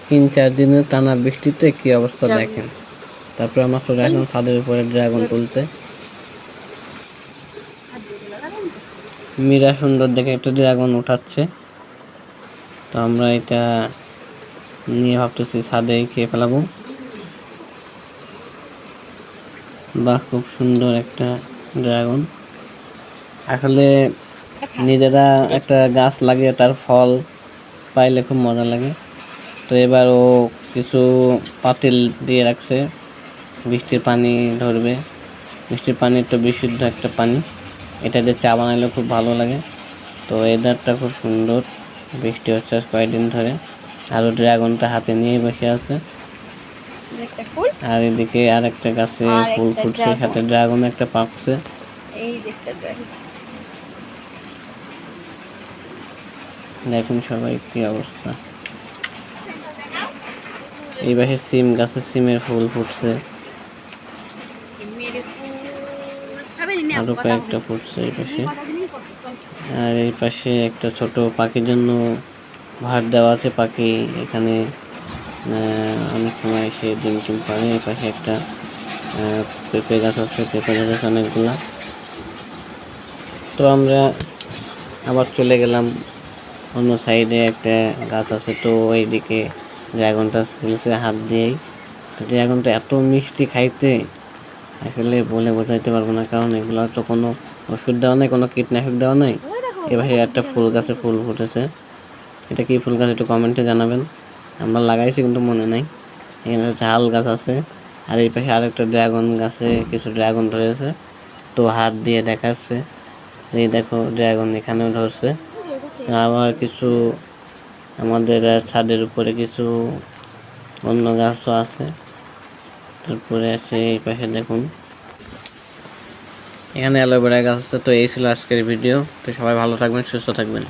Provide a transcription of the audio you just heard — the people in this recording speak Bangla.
3-4 দিনের টানা বৃষ্টিতে কি অবস্থা দেখেন। তারপরে আমরা চলে আসলাম ছাদের উপরে ড্রাগন তুলতে। মীরা সুন্দর দেখে একটা ড্রাগন উঠাচ্ছে, তো আমরা এটা নিয়ে ভাবতেছি ছাদে খেয়ে ফেলাবো। বাহ, খুব সুন্দর একটা ড্রাগন। আসলে নিজেরা একটা গাছ লাগিয়ে তার ফল পাইলে খুব মজা লাগে। তো এবার ও কিছু পাতিল দিয়ে রাখছে, বৃষ্টির পানি ধরবে। বৃষ্টির পানি তো বিশুদ্ধ একটা পানি, এটা দিয়ে চা বানাইলে খুব ভালো লাগে। তো ওয়েদারটা খুব সুন্দর, বৃষ্টি হচ্ছে আজ কয়েকদিন ধরে। আরও ড্রাগনটা হাতে নিয়ে বসে আছে। আর এদিকে আর একটা গাছে ফুল ফুটছে, সাথে ড্রাগন একটা পাকছে। দেখুন সবাই কি অবস্থা। এই পাশে সিম গাছে সিমের ফুল ফুটছে, আরো কয়েকটা ফুটছে এই পাশে। আর এই পাশে একটা ছোট পাখির জন্য ভাত দেওয়া আছে। পাখি এখানে অনেক সময় এসে ডিম টিম পারে। এই পাশে একটা পেঁপে গাছ আছে, পেঁপে গাছ আছে অনেকগুলা। তো আমরা আবার চলে গেলাম অন্য সাইডে, একটা গাছ আছে, তো এইদিকে ড্রাগনটা ছিলছে হাত দিয়েই। তো ড্রাগনটা এত মিষ্টি খাইতে, আসলে বলে বোঝাইতে পারবো না, কারণ এগুলো তো কোনো ওষুধ দেওয়া নেই, কোনো কীটনাশক দেওয়া নেই। এবার একটা ফুল গাছে ফুল ফুটেছে, এটা কি ফুল গাছ একটু কমেন্টে জানাবেন। আমরা লাগাইছি কিন্তু মনে নাই। এখানে ঝাল গাছ আছে, আর এই পাশে আরেকটা ড্রাগন গাছে কিছু ড্রাগন ধরেছে, তো হাত দিয়ে দেখাচ্ছে। এই দেখো ড্রাগন এখানেও ধরছে। আবার কিছু আমাদের ছাদের উপরে কিছু অন্য গাছও আছে। তারপরে আছে এই পাশে দেখুন, এখানে অ্যালোভেরা গাছ আছে। তো এই ছিল আজকের ভিডিও। তো সবাই ভালো থাকবেন, সুস্থ থাকবেন।